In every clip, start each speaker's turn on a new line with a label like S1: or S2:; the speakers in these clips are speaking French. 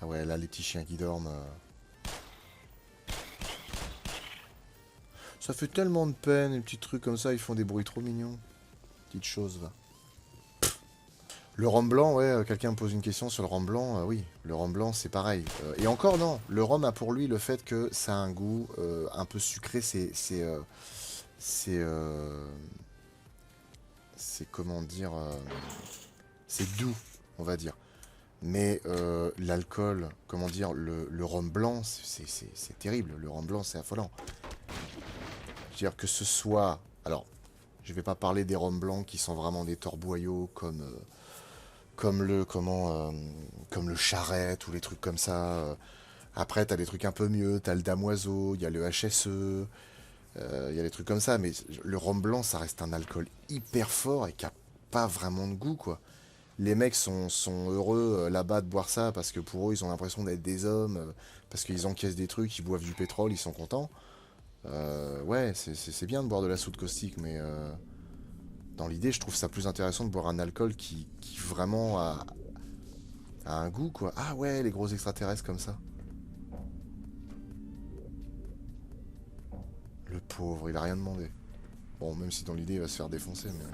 S1: Ah ouais, là, les petits chiens qui dorment. Ça fait tellement de peine, les petits trucs comme ça, ils font des bruits trop mignons. Petite chose, va. Le rhum blanc, ouais, quelqu'un me pose une question sur le rhum blanc. Oui, le rhum blanc, c'est pareil. Et encore, non. Le rhum a pour lui le fait que ça a un goût un peu sucré. C'est, c'est comment dire, c'est doux, on va dire. Mais l'alcool, comment dire, le rhum blanc, c'est terrible. Le rhum blanc, c'est affolant. Je veux dire que ce soit... Alors, je vais pas parler des rhums blancs qui sont vraiment des torboyaux comme le comme le charrette ou les trucs comme ça. Après, t'as des trucs un peu mieux. T'as le damoiseau, il y a le HSE, il y a des trucs comme ça. Mais le rhum blanc, ça reste un alcool hyper fort et qui a pas vraiment de goût, quoi. Les mecs sont heureux là-bas de boire ça parce que pour eux, ils ont l'impression d'être des hommes, parce qu'ils encaissent des trucs, ils boivent du pétrole, ils sont contents. Ouais, c'est bien de boire de la soude caustique, mais dans l'idée, je trouve ça plus intéressant de boire un alcool qui vraiment a un goût, quoi. Ah ouais, les gros extraterrestres comme ça. Le pauvre, il a rien demandé. Bon, même si dans l'idée, il va se faire défoncer, mais...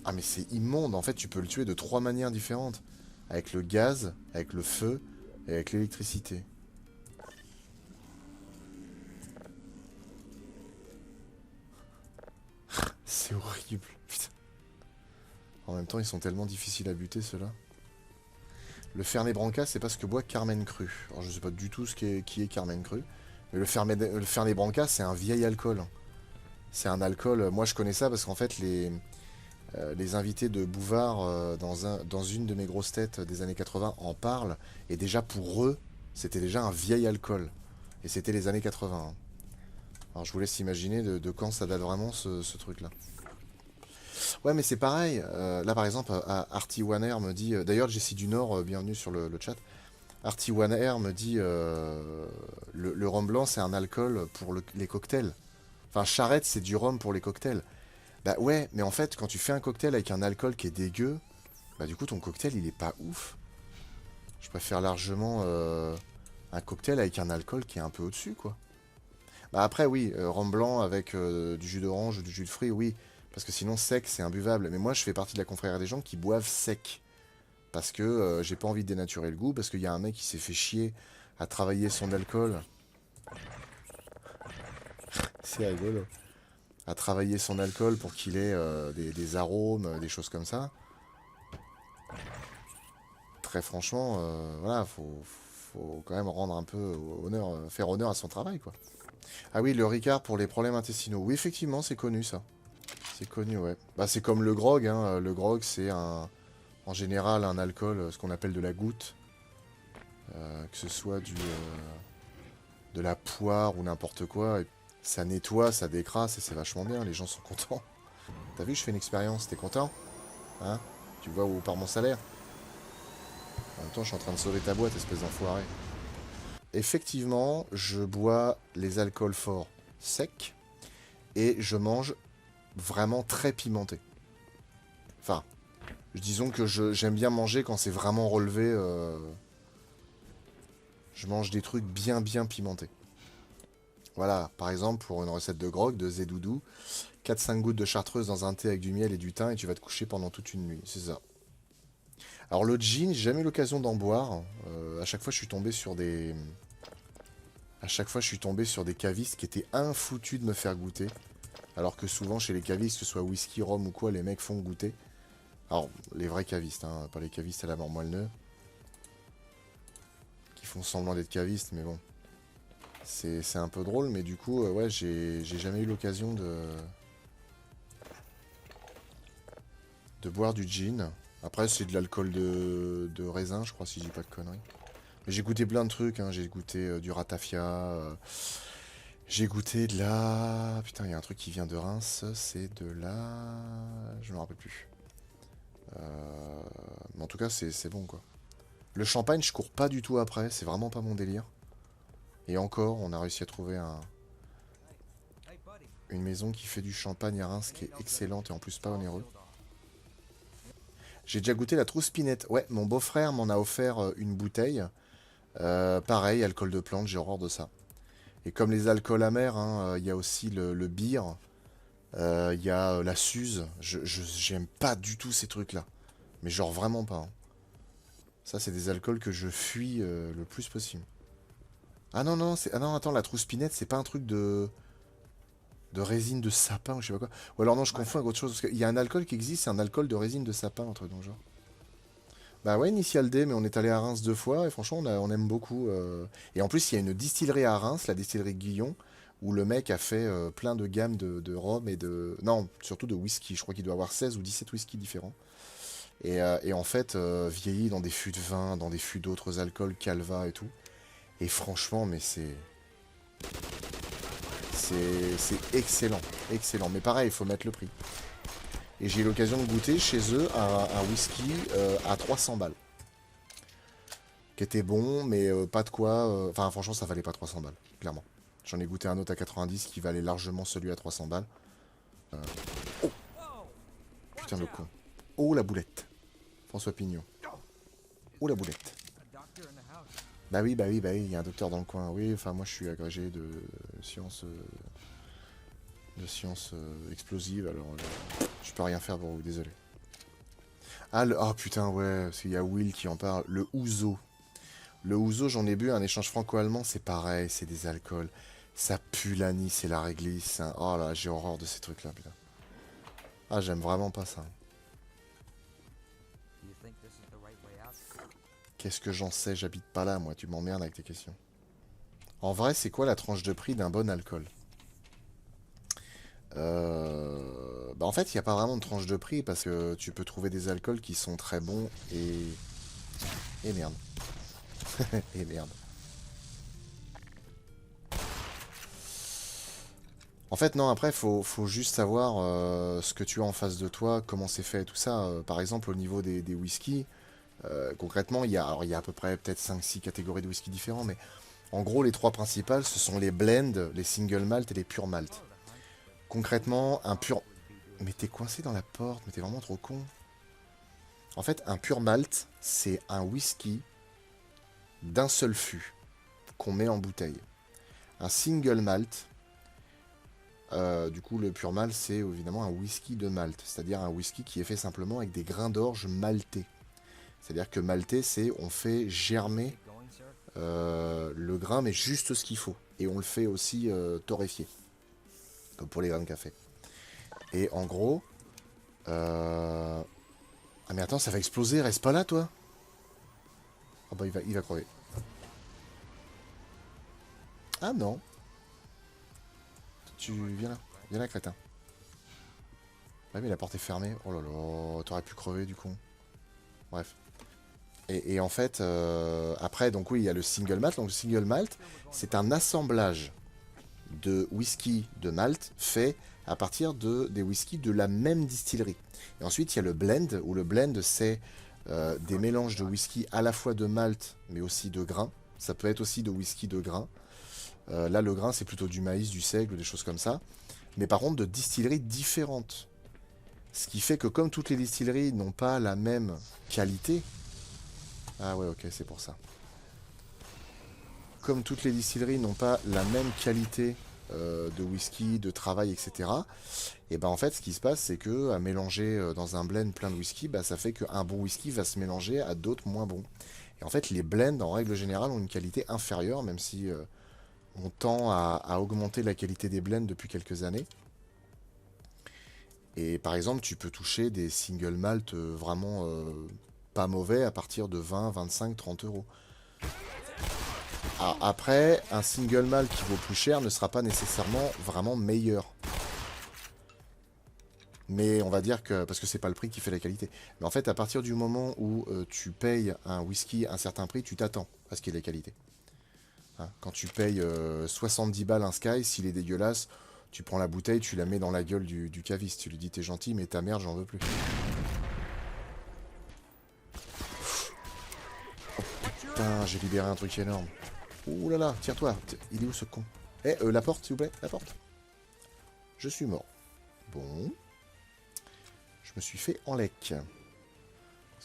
S1: Ah, mais c'est immonde. En fait, tu peux le tuer de trois manières différentes. Avec le gaz, avec le feu et avec l'électricité. C'est horrible. Putain. En même temps, ils sont tellement difficiles à buter, ceux-là. Le Fernet Branca, c'est pas ce que boit Carmen Cru. Alors, je sais pas du tout qui est Carmen Cru. Mais le Fernet Branca, c'est un vieil alcool. C'est un alcool... Moi, je connais ça parce qu'en fait, les invités de Bouvard dans une de mes grosses têtes des années 80 en parlent. Et déjà, pour eux, c'était déjà un vieil alcool. Et c'était les années 80. Hein. Alors, je vous laisse imaginer de quand ça date vraiment, ce truc-là. Ouais, mais c'est pareil. Là, par exemple, Artie Wanner me dit... D'ailleurs, Jessie du Nord, bienvenue sur le chat. Artie Wanner me dit... le rhum blanc, c'est un alcool pour les cocktails. Enfin, charrette, c'est du rhum pour les cocktails. Bah ouais, mais en fait, quand tu fais un cocktail avec un alcool qui est dégueu, bah du coup, ton cocktail, il est pas ouf. Je préfère largement un cocktail avec un alcool qui est un peu au-dessus, quoi. Bah après, oui, rhum blanc avec du jus d'orange ou du jus de fruits, oui. Parce que sinon, sec, c'est imbuvable. Mais moi, je fais partie de la confrérie des gens qui boivent sec. Parce que j'ai pas envie de dénaturer le goût. Parce qu'il y a un mec qui s'est fait chier à travailler son alcool. C'est rigolo. À travailler son alcool pour qu'il ait des arômes, des choses comme ça. Très franchement, voilà, faut quand même rendre un peu honneur, faire honneur à son travail, quoi. Ah oui, le Ricard pour les problèmes intestinaux. Oui, effectivement, c'est connu, ça. C'est connu, ouais. Bah, c'est comme le grog, hein. Le grog, c'est en général un alcool, ce qu'on appelle de la goutte. Que ce soit de la poire ou n'importe quoi. Et ça nettoie, ça décrasse et c'est vachement bien. Les gens sont contents. T'as vu, je fais une expérience. T'es content? Hein? Tu vois où part mon salaire? En même temps, je suis en train de sauver ta boîte, espèce d'enfoiré. Effectivement, je bois les alcools forts secs et je mange vraiment très pimenté. Enfin, disons que j'aime bien manger quand c'est vraiment relevé. Je mange des trucs bien pimentés. Voilà, par exemple, pour une recette de grog, de zédoudou, 4-5 gouttes de chartreuse dans un thé avec du miel et du thym et tu vas te coucher pendant toute une nuit. C'est ça. Alors le gin, j'ai jamais eu l'occasion d'en boire. À chaque fois, je suis tombé sur des... À chaque fois, je suis tombé sur des cavistes qui étaient infoutus de me faire goûter. Alors que souvent, chez les cavistes, que ce soit whisky, rhum ou quoi, les mecs font goûter. Alors, les vrais cavistes, hein, pas les cavistes à la mort moelle qui font semblant d'être cavistes, mais bon. C'est un peu drôle, mais du coup, ouais, j'ai jamais eu l'occasion de boire du gin. Après, c'est de l'alcool de raisin, je crois, si je dis pas de conneries. Mais j'ai goûté plein de trucs, hein. J'ai goûté du ratafia, j'ai goûté de la... Putain, il y a un truc qui vient de Reims, c'est de la... Je me rappelle plus. Mais en tout cas, c'est bon, quoi. Le champagne, je cours pas du tout après, c'est vraiment pas mon délire. Et encore, on a réussi à trouver une maison qui fait du champagne à Reims qui est excellente et en plus pas onéreux. J'ai déjà goûté la trousse-pinette. Ouais, mon beau-frère m'en a offert une bouteille. Pareil, alcool de plante, j'ai horreur de ça. Et comme les alcools amers, hein, il y a aussi le beer, il y a la Suze. J'aime pas du tout ces trucs-là. Mais genre vraiment pas, hein. Ça, c'est des alcools que je fuis le plus possible. Ah non, non, ah non, attends, la trousse-pinette, c'est pas un truc de résine de sapin ou je sais pas quoi. Ou alors non, je confonds avec autre chose. Parce qu'il y a un alcool qui existe, c'est un alcool de résine de sapin, un truc dans le genre. Bah ouais, Initial D, mais on est allé à Reims 2 fois et franchement, on aime beaucoup. Et en plus, il y a une distillerie à Reims, la distillerie Guillon, où le mec a fait plein de gammes de rhum et de... Non, surtout de whisky. Je crois qu'il doit avoir 16 ou 17 whisky différents. Et en fait, vieilli dans des fûts de vin, dans des fûts d'autres alcools, Calva et tout. Et franchement, mais c'est excellent. Excellent. Mais pareil, il faut mettre le prix. Et j'ai eu l'occasion de goûter chez eux un whisky à 300 balles. Qui était bon, mais pas de quoi... Enfin, franchement, ça valait pas 300 balles, clairement. J'en ai goûté un autre à 90 qui valait largement celui à 300 balles. Oh putain, le con. Oh, la boulette. François Pignon. Oh, la boulette. Bah oui, bah oui, bah oui, il y a un docteur dans le coin. Oui, enfin, moi, je suis agrégé de sciences... explosives, alors je peux rien faire pour vous, désolé. Ah, oh putain, ouais, parce qu'il y a Will qui en parle. Le ouzo. Le ouzo, j'en ai bu, un échange franco-allemand, c'est pareil, c'est des alcools. Ça pue l'anis et la réglisse, hein. Oh là, j'ai horreur de ces trucs-là, putain. Ah, j'aime vraiment pas ça. Qu'est-ce que j'en sais, j'habite pas là, moi, tu m'emmerdes avec tes questions. En vrai, c'est quoi la tranche de prix d'un bon alcool? Bah en fait, il n'y a pas vraiment de tranche de prix parce que tu peux trouver des alcools qui sont très bons et... Et merde. Et merde. En fait, non, après, faut juste savoir ce que tu as en face de toi, comment c'est fait, tout ça. Par exemple, au niveau des whiskies, concrètement, alors, il y a à peu près peut-être 5-6 catégories de whisky différents, mais en gros, les trois principales, ce sont les blends, les single malt et les pure malt. Concrètement, un pur... Mais t'es coincé dans la porte, mais t'es vraiment trop con. En fait, un pur malt, c'est un whisky d'un seul fût qu'on met en bouteille. Un single malt, du coup, le pur malt, c'est évidemment un whisky de malt, c'est-à-dire un whisky qui est fait simplement avec des grains d'orge maltés. C'est-à-dire que maltais, c'est on fait germer le grain, mais juste ce qu'il faut. Et on le fait aussi torréfier, comme pour les grains de café. Et en gros... Ah mais attends, ça va exploser, reste pas là, toi. Ah bah il va crever. Ah non. Tu viens là, crétin. Ouais mais la porte est fermée. Oh là là, t'aurais pu crever du coup. Bref. Et en fait, après, donc oui, il y a le single malt. Donc le single malt, c'est un assemblage de whisky de malt fait à partir des whiskies de la même distillerie. Et ensuite, il y a le blend, où le blend, c'est des mélanges de whisky à la fois de malt, mais aussi de grains. Ça peut être aussi de whisky de grains. Là, le grain, c'est plutôt du maïs, du seigle, des choses comme ça. Mais par contre, de distilleries différentes. Ce qui fait que comme toutes les distilleries n'ont pas la même qualité... Ah ouais, ok, c'est pour ça. Comme toutes les distilleries n'ont pas la même qualité de whisky, de travail, etc. Et ben en fait, ce qui se passe, c'est que à mélanger dans un blend plein de whisky, bah, ça fait qu'un bon whisky va se mélanger à d'autres moins bons. Et en fait, les blends, en règle générale, ont une qualité inférieure, même si on tend à augmenter la qualité des blends depuis quelques années. Et par exemple, tu peux toucher des single malt vraiment pas mauvais à partir de 20, 25, 30 euros. Alors après, un single malt qui vaut plus cher ne sera pas nécessairement vraiment meilleur. Mais on va dire que, parce que c'est pas le prix qui fait la qualité. Mais en fait, à partir du moment où tu payes un whisky un certain prix, tu t'attends à ce qu'il ait la qualité. Hein, quand tu payes 70 balles un Sky, s'il est dégueulasse, tu prends la bouteille, tu la mets dans la gueule du caviste. Tu lui dis t'es gentil, mais ta merde, j'en veux plus. Oh putain, j'ai libéré un truc énorme. Ouh là là, tire-toi. Il est où ce con? Eh, la porte, s'il vous plaît, la porte. Je suis mort. Bon. Je me suis fait en lec.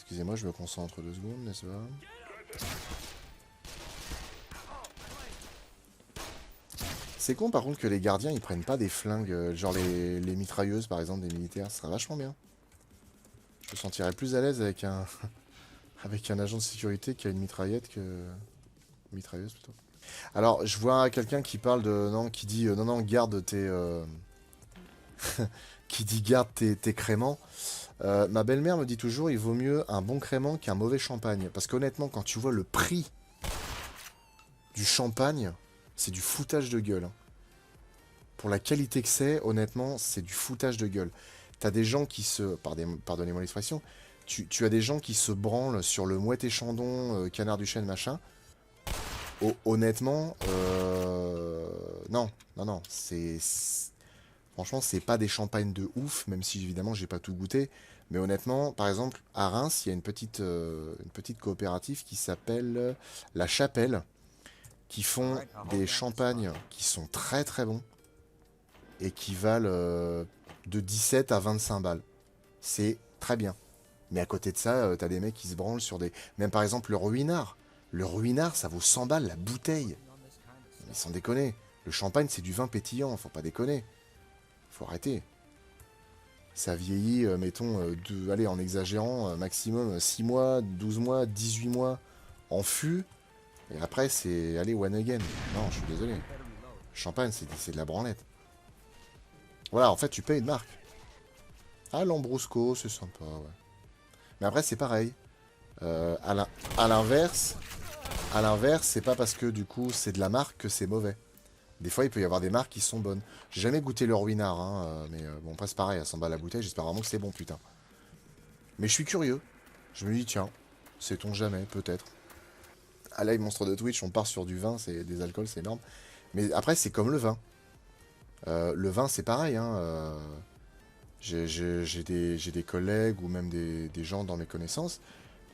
S1: Excusez-moi, je me concentre 2 secondes, n'est-ce pas? C'est con par contre que les gardiens ils prennent pas des flingues, genre les mitrailleuses par exemple des militaires, ce serait vachement bien. Je me sentirais plus à l'aise avec un avec un agent de sécurité qui a une mitraillette que... Mitrailleuse plutôt. Alors je vois quelqu'un qui parle de... Non, qui dit non non garde tes... qui dit garde tes créments. Ma belle-mère me dit toujours il vaut mieux un bon crément qu'un mauvais champagne. Parce qu'honnêtement quand tu vois le prix du champagne, c'est du foutage de gueule. Hein. Pour la qualité que c'est, honnêtement, c'est du foutage de gueule. T'as des gens qui se... Pardonnez-moi l'expression. Tu as des gens qui se branlent sur le Mouette et Chandon, Canard du Chêne, machin. Honnêtement, non, non, non. Franchement, c'est pas des champagnes de ouf, même si évidemment j'ai pas tout goûté. Mais honnêtement, par exemple, à Reims, il y a une petite coopérative qui s'appelle La Chapelle, qui font des champagnes qui sont très très bons et qui valent de 17 à 25 balles. C'est très bien. Mais à côté de ça, t'as des mecs qui se branlent sur des... Même par exemple le Ruinart. Le Ruinart, ça vaut 100 balles la bouteille. Mais sans déconner. Le champagne, c'est du vin pétillant, faut pas déconner. Faut arrêter. Ça vieillit, mettons, allez, en exagérant, maximum 6 mois, 12 mois, 18 mois en fût. Et après, c'est... Allez, one again. Non, je suis désolé. Le champagne, c'est de la branlette. Voilà, en fait, tu payes une marque. Ah, Lambrusco, c'est sympa, ouais. Mais après, c'est pareil. À l'inverse, c'est pas parce que, du coup, c'est de la marque que c'est mauvais. Des fois, il peut y avoir des marques qui sont bonnes. J'ai jamais goûté le Ruinart, hein, mais bon, pas c'est pareil, à 100 balles la bouteille, j'espère vraiment que c'est bon, putain. Mais je suis curieux. Je me dis, tiens, sait-on jamais, peut-être. À live monstre de Twitch, on part sur du vin, c'est des alcools, c'est énorme. Mais après, c'est comme le vin. Le vin, c'est pareil. Hein, j'ai des collègues ou même des gens dans mes connaissances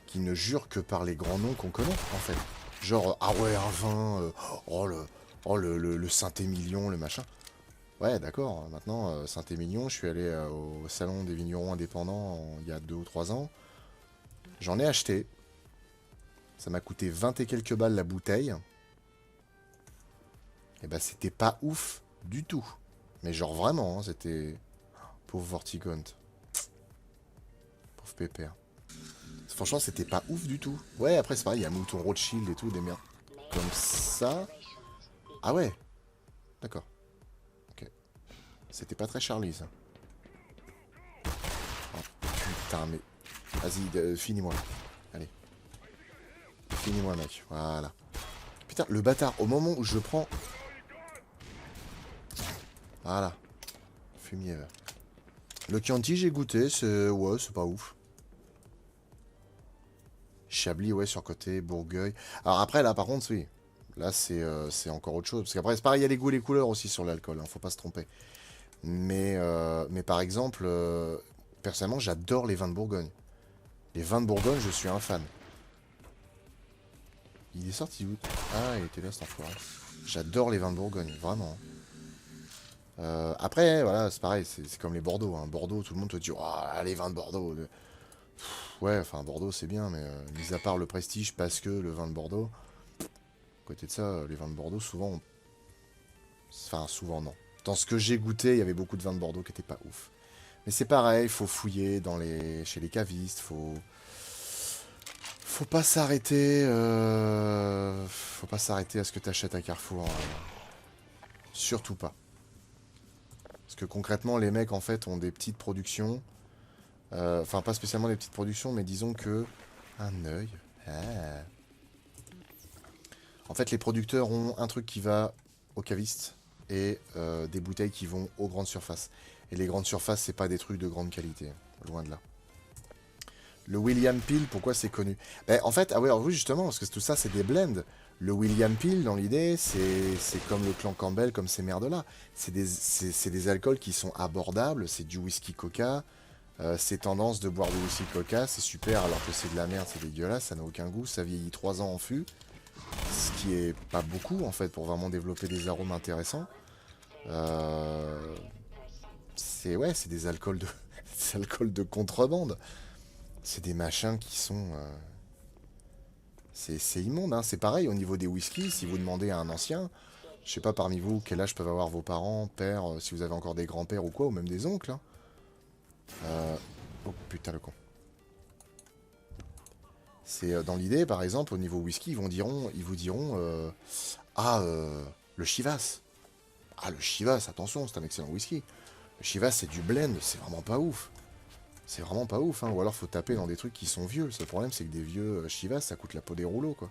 S1: qui ne jurent que par les grands noms qu'on connaît, en fait. Genre, ah ouais, un vin, le Saint-Émilion, le machin. Ouais, d'accord. Maintenant, Saint-Émilion, je suis allé au salon des vignerons indépendants il y a 2 ou 3 ans. J'en ai acheté. Ça m'a coûté 20 et quelques balles la bouteille. Et bah, c'était pas ouf du tout. Mais genre vraiment, hein, c'était... Pauvre Vortigaunt. Pauvre pépère. Franchement, c'était pas ouf du tout. Ouais, après, c'est pareil, il y a Mouton Rothschild et tout, des merdes. Comme ça... Ah ouais. D'accord. Ok. C'était pas très Charlie, ça. Oh, putain, mais... Vas-y, finis-moi. Allez. Finis-moi, mec. Voilà. Putain, le bâtard, au moment où je prends... Voilà. Fumier, là. Le Chianti, j'ai goûté, c'est... Ouais, c'est pas ouf. Chablis, ouais, surcoté, Bourgueil. Alors après, là, par contre, oui. Là, c'est encore autre chose. Parce qu'après, c'est pareil, il y a les goûts et les couleurs aussi sur l'alcool, hein, faut pas se tromper. Mais par exemple, personnellement, j'adore les vins de Bourgogne. Les vins de Bourgogne, je suis un fan. Il est sorti où? Ah, il était là, cet enfoiré. J'adore les vins de Bourgogne, vraiment. Après, voilà, c'est pareil, c'est comme les Bordeaux. Hein. Bordeaux, tout le monde te dit, oh, les vins de Bordeaux. Ouais, enfin, Bordeaux, c'est bien, mais mis à part le prestige, parce que le vin de Bordeaux, à côté de ça, les vins de Bordeaux, souvent, enfin, souvent, non. Dans ce que j'ai goûté, il y avait beaucoup de vins de Bordeaux qui étaient pas ouf. Mais c'est pareil, il faut fouiller chez les cavistes, faut pas s'arrêter, faut pas s'arrêter à ce que tu achètes à Carrefour. Surtout pas. Parce que concrètement, les mecs, en fait, ont des petites productions. Enfin, pas spécialement des petites productions, mais disons que... Un œil. Ah. En fait, les producteurs ont un truc qui va aux cavistes et des bouteilles qui vont aux grandes surfaces. Et les grandes surfaces, c'est pas des trucs de grande qualité. Loin de là. Le William Peel, pourquoi c'est connu? Ben, en fait, ah ouais, oui, justement, parce que tout ça, c'est des blends. Le William Peel, dans l'idée, c'est comme le Clan Campbell, comme ces merdes-là. C'est des alcools qui sont abordables, c'est du whisky coca. Ces tendances de boire du whisky coca, c'est super, alors que c'est de la merde, c'est dégueulasse, ça n'a aucun goût, ça vieillit 3 ans en fût. Ce qui est pas beaucoup, en fait, pour vraiment développer des arômes intéressants. C'est ouais, c'est des alcools de, des alcools de contrebande. C'est des machins qui sont... c'est immonde, hein. C'est pareil au niveau des whisky. Si vous demandez à un ancien, je sais pas parmi vous quel âge peuvent avoir vos parents, pères, si vous avez encore des grands-pères ou quoi, ou même des oncles. Hein. Oh putain le con. C'est dans l'idée, par exemple, au niveau whisky, ils vous diront le Chivas. Ah, le Chivas, attention, c'est un excellent whisky. Le Chivas, c'est du blend, c'est vraiment pas ouf. C'est vraiment pas ouf, hein. Ou alors faut taper dans des trucs qui sont vieux. Le seul problème, c'est que des vieux Chivas, ça coûte la peau des rouleaux, quoi.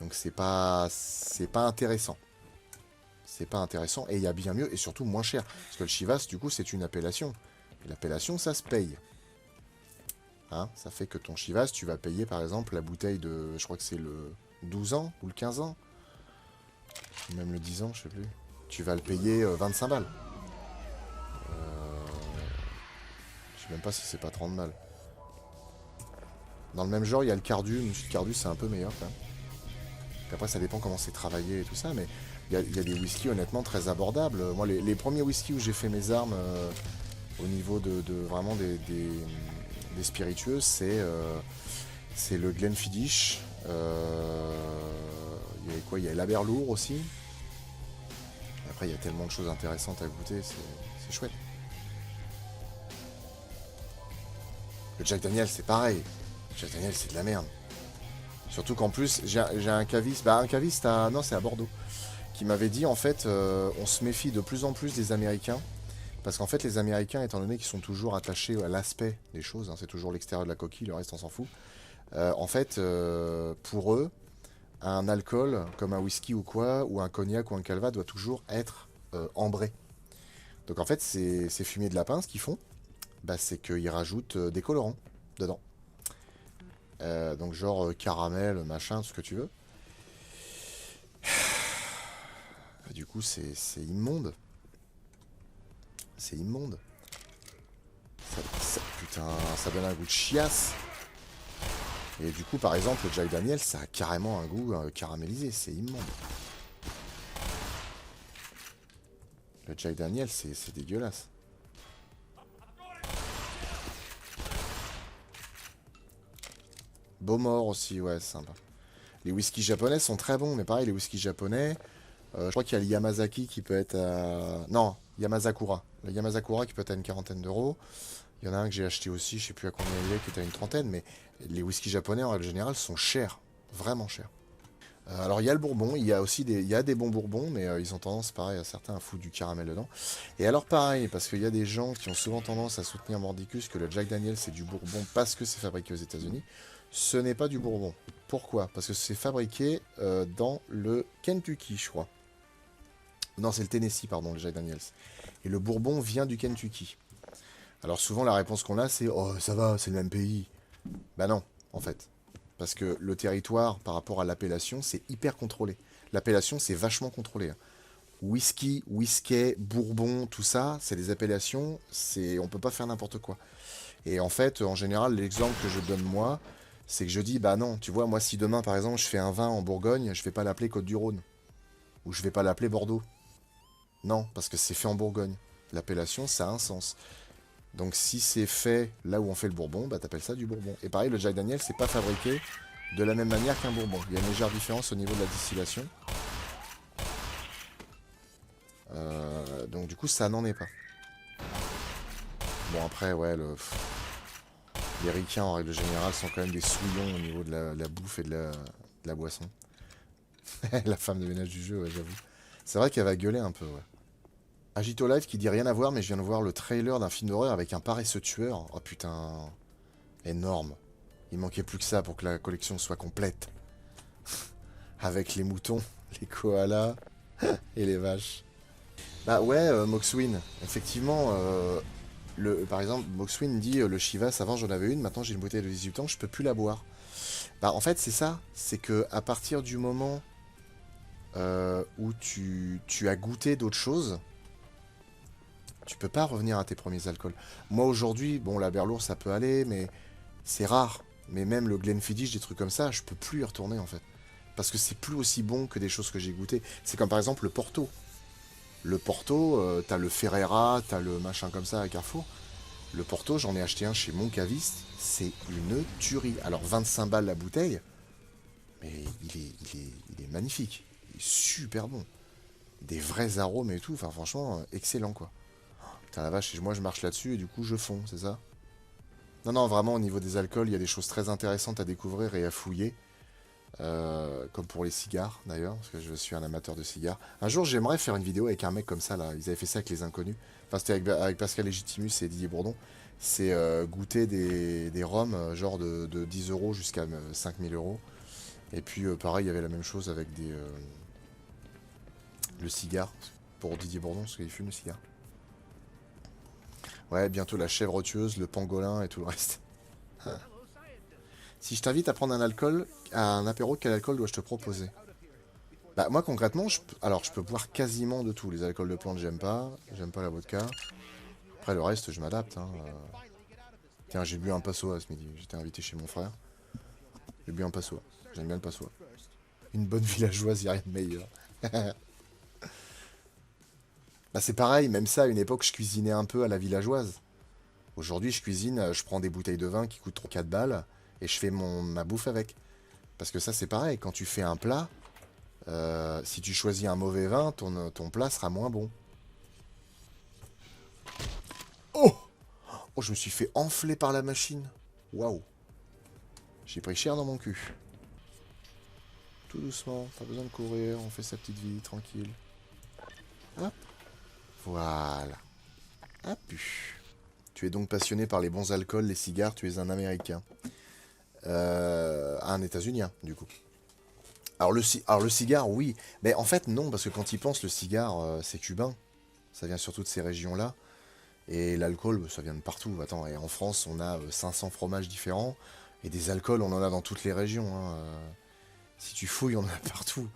S1: Donc c'est pas intéressant. C'est pas intéressant, et il y a bien mieux, et surtout moins cher. Parce que le Chivas, du coup, c'est une appellation. Et l'appellation, ça se paye. Hein, ça fait que ton Chivas, tu vas payer, par exemple, la bouteille de... Je crois que c'est le 12 ans, ou le 15 ans. Ou même le 10 ans, je sais plus. Tu vas le payer 25 balles. Je sais même pas si c'est pas 30 balles. Dans le même genre, il y a le Cardu. Le Cardu, c'est un peu meilleur, quand même. Puis après, ça dépend comment c'est travaillé et tout ça, mais il y a des whiskies honnêtement très abordables. Moi, les premiers whiskies où j'ai fait mes armes au niveau de vraiment des spiritueux, c'est le Glenfiddich. Il y avait quoi? Il y a l'Aberlour aussi. Après, il y a tellement de choses intéressantes à goûter, c'est chouette. Le Jack Daniel, c'est pareil. Le Jack Daniel, c'est de la merde. Surtout qu'en plus, j'ai un caviste. Bah, un caviste à. Non, c'est à Bordeaux. Qui m'avait dit, en fait, on se méfie de plus en plus des Américains. Parce qu'en fait, les Américains, étant donné qu'ils sont toujours attachés à l'aspect des choses, hein, c'est toujours l'extérieur de la coquille, le reste, on s'en fout. En fait, pour eux, un alcool, comme un whisky ou quoi, ou un cognac ou un calva, doit toujours être ambré. Donc en fait, ces fumiers de lapin, ce qu'ils font, bah, c'est qu'ils rajoutent des colorants dedans. Donc genre caramel, machin, tout ce que tu veux. Du coup, c'est immonde. C'est immonde. Putain, ça donne un goût de chiasse. Et du coup, par exemple, le Jack Daniel, ça a carrément un goût caramélisé. C'est immonde. Le Jack Daniel, c'est dégueulasse. Beaumort aussi, ouais, c'est sympa. Les whiskies japonais sont très bons, mais pareil, les whiskies japonais, je crois qu'il y a le Yamazaki qui peut être à... Non, Yamazakura. Le Yamazakura qui peut être à une quarantaine d'euros. Il y en a un que j'ai acheté aussi, je sais plus à combien il est, qui est à une trentaine, mais les whiskies japonais en règle générale sont chers, vraiment chers. Alors il y a le bourbon, il y a aussi il y a des bons bourbons, mais ils ont tendance, pareil, à certains à foutre du caramel dedans. Et alors pareil, parce qu'il y a des gens qui ont souvent tendance à soutenir Mordicus que le Jack Daniel c'est du bourbon parce que c'est fabriqué aux États-Unis. Ce n'est pas du bourbon. Pourquoi? Parce que c'est fabriqué dans le Kentucky, je crois. Non, c'est le Tennessee, pardon, le Jack Daniels. Et le bourbon vient du Kentucky. Alors souvent la réponse qu'on a c'est «Oh ça va, c'est le même pays». Bah non, en fait. Parce que le territoire par rapport à l'appellation c'est hyper contrôlé. L'appellation c'est vachement contrôlé. Hein. Whisky, whisky, bourbon, tout ça, c'est des appellations, on peut pas faire n'importe quoi. Et en fait, en général, l'exemple que je donne moi, c'est que je dis, bah non, tu vois, moi si demain par exemple je fais un vin en Bourgogne, je vais pas l'appeler Côte-du-Rhône. Ou je vais pas l'appeler Bordeaux. Non, parce que c'est fait en Bourgogne. L'appellation, ça a un sens. Donc si c'est fait là où on fait le bourbon, bah t'appelles ça du bourbon. Et pareil, le Jack Daniel, c'est pas fabriqué de la même manière qu'un bourbon. Il y a une légère différence au niveau de la distillation. Donc du coup, ça n'en est pas. Bon après, ouais, les ricains en règle générale sont quand même des souillons au niveau de la bouffe et de la boisson. La femme de ménage du jeu, ouais, j'avoue. C'est vrai qu'elle va gueuler un peu, ouais. Agito Live qui dit rien à voir, mais je viens de voir le trailer d'un film d'horreur avec un paresseux tueur. Oh putain, énorme. Il manquait plus que ça pour que la collection soit complète. Avec les moutons, les koalas et les vaches. Bah ouais, Moxwin, effectivement, par exemple, Moxwin dit le Chivas, avant j'en avais une, maintenant j'ai une bouteille de 18 ans, je peux plus la boire. Bah en fait c'est ça, c'est que à partir du moment où tu as goûté d'autres choses, tu peux pas revenir à tes premiers alcools. Moi aujourd'hui, bon la Berlour ça peut aller, mais c'est rare. Mais même le Glenfiddich, des trucs comme ça, je peux plus y retourner en fait. Parce que c'est plus aussi bon que des choses que j'ai goûtées. C'est comme par exemple le Porto. Le Porto, t'as le Ferreira, t'as le machin comme ça à Carrefour. Le Porto, j'en ai acheté un chez mon caviste. C'est une tuerie. Alors, 25 balles la bouteille. Mais il est magnifique. Il est super bon. Des vrais arômes et tout. Enfin, franchement, excellent, quoi. Putain, la vache, moi, je marche là-dessus et du coup, je fonds, c'est ça? Non, non, vraiment, au niveau des alcools, il y a des choses très intéressantes à découvrir et à fouiller. Comme pour les cigares, d'ailleurs, parce que je suis un amateur de cigares. Un jour, j'aimerais faire une vidéo avec un mec comme ça, là. Ils avaient fait ça avec les inconnus. Enfin, c'était avec Pascal Légitimus et Didier Bourdon. C'est goûter des rhums, genre de 10 euros jusqu'à 5000 euros. Et puis, pareil, il y avait la même chose avec le cigare, pour Didier Bourdon, parce qu'il fume le cigare. Ouais, bientôt la chèvre tueuse, le pangolin et tout le reste. Si je t'invite à prendre un alcool, un apéro, quel alcool dois-je te proposer? Bah moi concrètement, alors je peux boire quasiment de tout. Les alcools de plante, j'aime pas la vodka. Après le reste, je m'adapte, hein. Tiens, j'ai bu un passoa ce midi, j'étais invité chez mon frère. J'ai bu un passoa, j'aime bien le passoa. Une bonne villageoise, y a rien de meilleur. Bah c'est pareil, même ça, à une époque, je cuisinais un peu à la villageoise. Aujourd'hui, je cuisine, je prends des bouteilles de vin qui coûtent 3-4 balles et je fais ma bouffe avec. Parce que ça, c'est pareil, quand tu fais un plat, si tu choisis un mauvais vin, ton plat sera moins bon. Oh! Oh, je me suis fait enfler par la machine. Waouh. J'ai pris cher dans mon cul. Tout doucement, pas besoin de courir, on fait sa petite vie, tranquille. Hop. Voilà. Hop. Tu es donc passionné par les bons alcools, les cigares, tu es un Américain. Un États-Unien, du coup. Alors le cigare, oui. Mais en fait, non, parce que quand il pense, le cigare, c'est cubain. Ça vient surtout de ces régions-là. Et l'alcool, bah, ça vient de partout. Attends, et en France, on a 500 fromages différents. Et des alcools, on en a dans toutes les régions, hein. Si tu fouilles, on en a partout.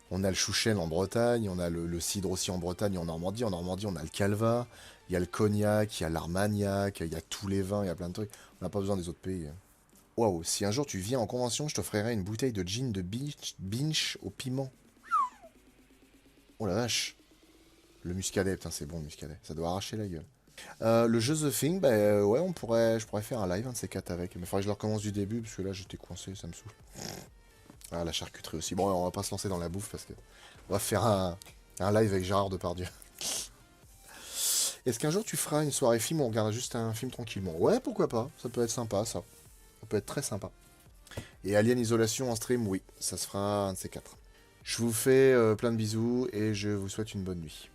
S1: On a le chouchen en Bretagne, on a le cidre aussi en Bretagne et en Normandie. En Normandie, on a le calva, il y a le cognac, il y a l'armagnac, il y a tous les vins, il y a plein de trucs. On n'a pas besoin des autres pays. Waouh, si un jour tu viens en convention, je t'offrirai une bouteille de gin de Binch au piment. Oh la vache. Le muscadet, putain, c'est bon le muscadet. Ça doit arracher la gueule. Le jeu The Thing, bah ouais, je pourrais faire un live, un de ces quatre avec. Mais il faudrait que je le recommence du début, parce que là j'étais coincé, ça me saoule. Ah, la charcuterie aussi. Bon, on va pas se lancer dans la bouffe, parce que on va faire un live avec Gérard Depardieu. Est-ce qu'un jour tu feras une soirée film où on regardera juste un film tranquillement? Ouais, pourquoi pas. Ça peut être sympa, ça. Ça peut être très sympa. Et Alien Isolation en stream, oui, ça se fera un de ces quatre. Je vous fais plein de bisous et je vous souhaite une bonne nuit.